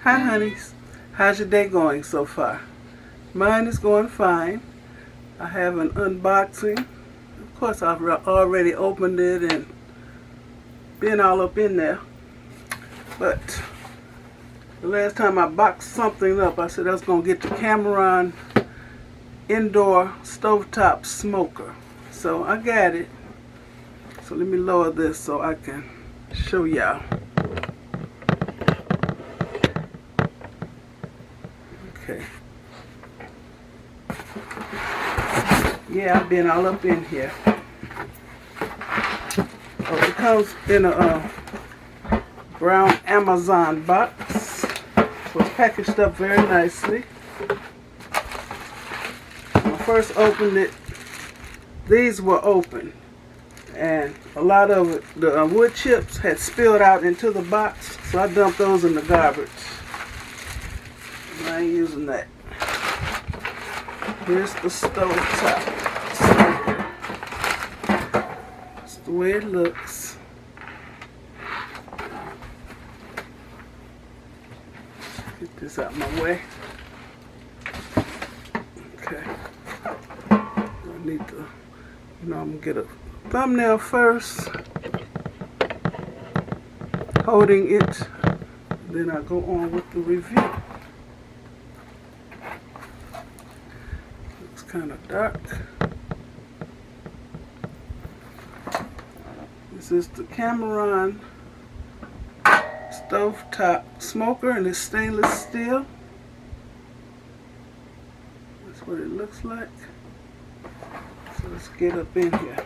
Hi honeys, how's your day going so far? Mine is going fine. I have an unboxing. Of course I've already opened it and been all up in there. But the last time I boxed something up, I said I was going to get the Cameron indoor stovetop smoker. So I got it. So let me lower this so I can show y'all. Okay. Yeah, I've been all up in here. Oh, it comes in a brown Amazon box. So it's packaged up very nicely. When I first opened it, these were open. And a lot of it, the wood chips had spilled out into the box. So I dumped those in the garbage. I ain't using that. Here's the stovetop smoker. That's the way it looks. Get this out of my way. Okay. I need to, I'm gonna get a thumbnail first. Holding it. Then I go on with the review. Kind of dark. This is the Cameron stovetop smoker, and it's stainless steel. That's what it looks like. So let's get up in here.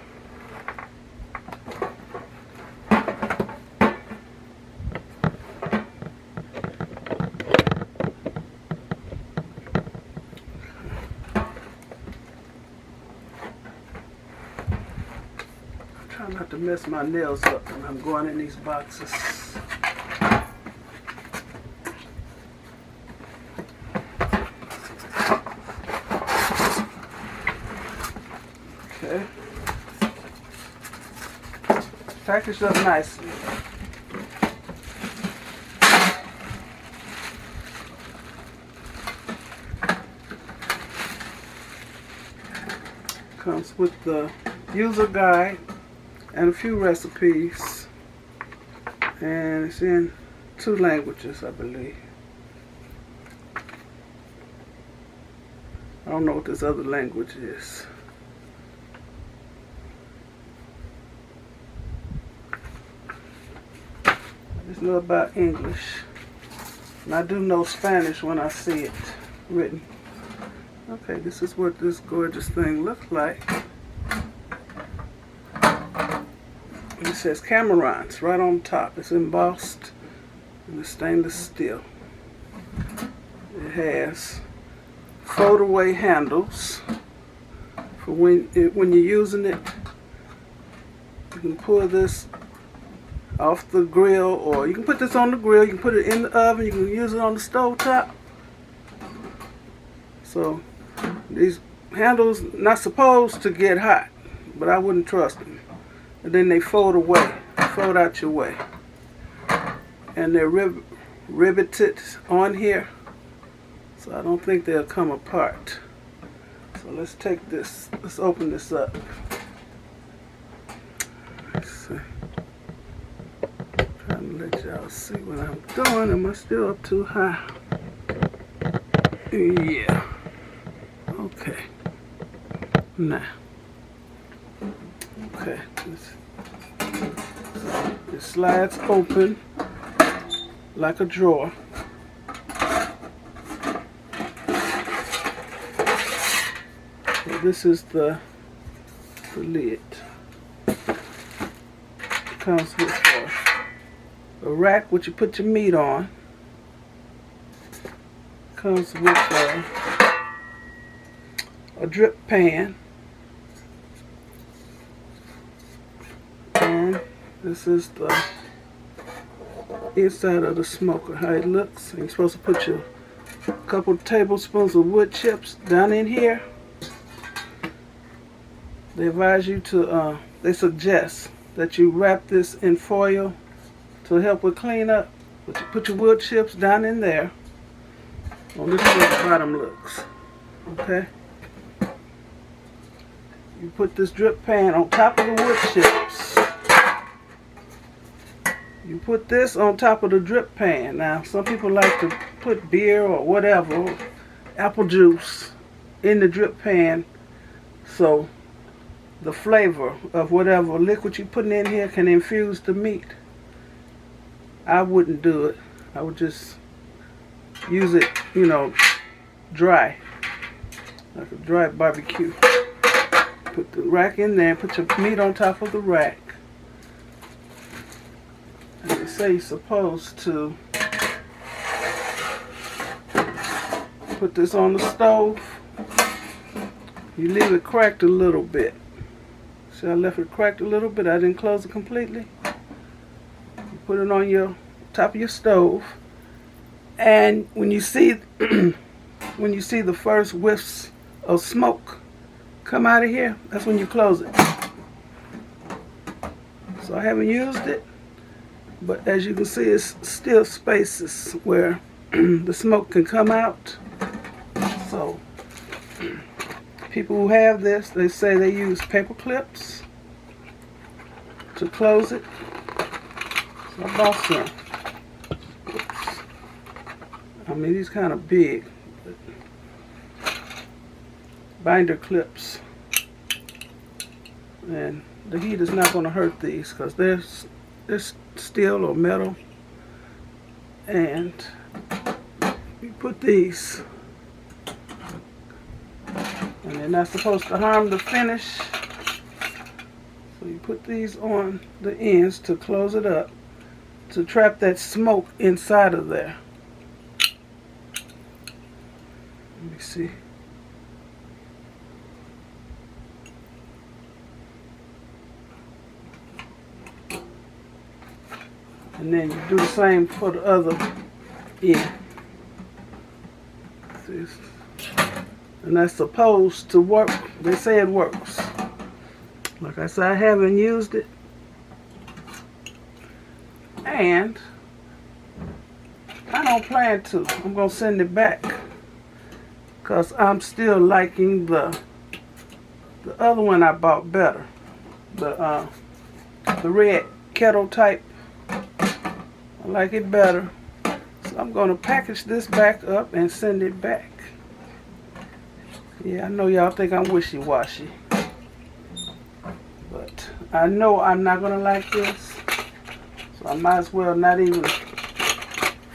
Try not to mess my nails up when I'm going in these boxes. Okay. Packaged up nicely. Comes with the user guide and a few recipes, and it's in 2 languages, I believe. I don't know what this other language is. I just know about English, and I do know Spanish when I see it written. Okay, this is what this gorgeous thing looks like. It says Cameron's right on top. It's embossed in the stainless steel. It has fold-away handles for when you're using it. You can pull this off the grill, or you can put this on the grill. You can put it in the oven. You can use it on the stove top. So these handles not supposed to get hot, but I wouldn't trust them. And then they fold away, fold out your way. And they're riveted on here, so I don't think they'll come apart. So let's take this, let's open this up. Let's see. Trying to let y'all see what I'm doing. Am I still up too high? Yeah. Okay. Now. Okay, it slides open like a drawer. So this is the lid. It comes with a rack which you put your meat on. Comes with a drip pan. This is the inside of the smoker, how it looks. You're supposed to put your couple tablespoons of wood chips down in here. They advise you to, they suggest that you wrap this in foil to help with cleanup. Put your wood chips down in there. Well, this is where the bottom looks. Okay. You put this drip pan on top of the wood chips. You put this on top of the drip pan. Now, some people like to put beer or whatever, apple juice, in the drip pan so the flavor of whatever liquid you're putting in here can infuse the meat. I wouldn't do it. I would just use it, you know, dry, like a dry barbecue. Put the rack in there and put your meat on top of the rack. And they say you're supposed to put this on the stove. You leave it cracked a little bit. See, I left it cracked a little bit. I didn't close it completely. You put it on your top of your stove, and when you see the first whiffs of smoke come out of here, that's when you close it. So I haven't used it, but as you can see, it's still spaces where the smoke can come out. So people who have this, they say they use paper clips to close it. So I bought some. Oops. I mean, these kind of big, but binder clips. And the heat is not going to hurt these because they're steel or metal. And you put these, and they're not supposed to harm the finish. So you put these on the ends to close it up, to trap that smoke inside of there. Let me see. And then you do the same for the other end. See? And that's supposed to work. They say it works. Like I said, I haven't used it. And I don't plan to. I'm going to send it back, because I'm still liking the other one I bought better. The red kettle type. I like it better. So I'm going to package this back up and send it back. Yeah, I know y'all think I'm wishy-washy, but I know I'm not going to like this, so I might as well not even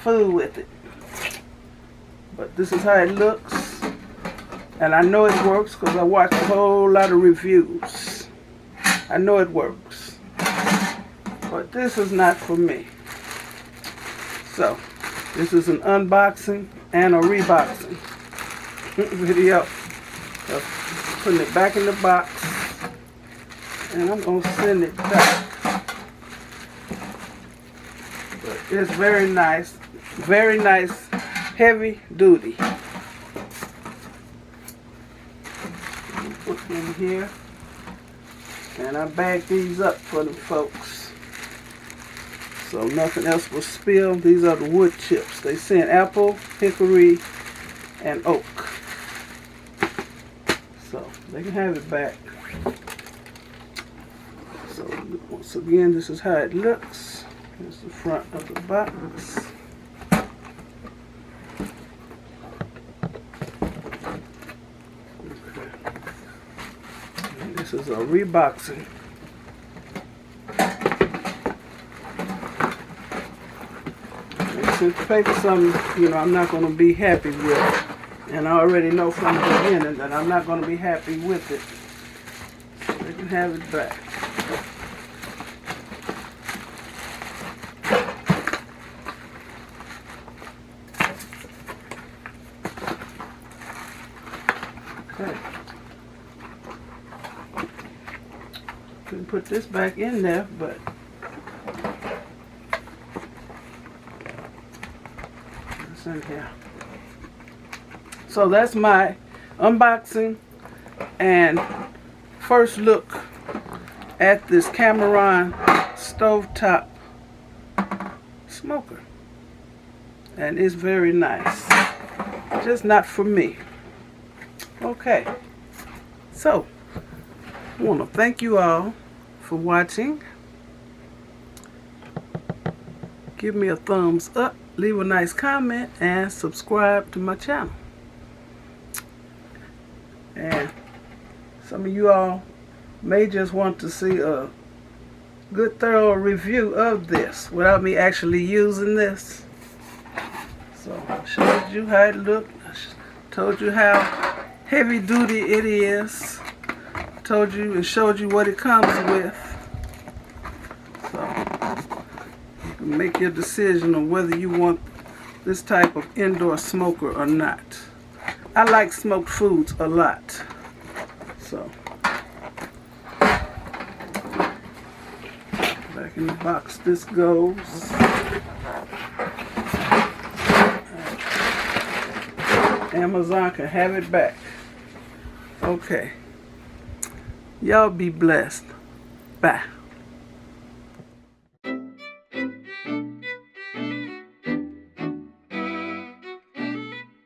fool with it. But this is how it looks, and I know it works because I watched a whole lot of reviews. I know it works, but this is not for me. So, this is an unboxing and a reboxing video. So, putting it back in the box, and I'm going to send it back. But it's very nice, heavy duty. Put them in here, and I bag these up for the folks, so nothing else will spill. These are the wood chips. They send apple, hickory, and oak. So they can have it back. So once again, this is how it looks. Here's the front of the box. Okay. And this is a reboxing. Since the paper something, you know, I'm not going to be happy with. And I already know from the beginning that I'm not going to be happy with it. So they can have it back. Okay. Couldn't put this back in there, but it's in here. So that's my unboxing and first look at this Cameron stovetop smoker. and it's very nice. Just not for me. Okay, so I want to thank you all for watching. Give me a thumbs up, leave a nice comment, and subscribe to my channel. And some of you all may just want to see a good thorough review of this without me actually using this. So I showed you how it looked. I told you how heavy duty it is. Told you and showed you what it comes with. So you can make your decision on whether you want this type of indoor smoker or not. I like smoked foods a lot. So back in the box this goes. Amazon can have it back. Okay. Y'all be blessed. Bye.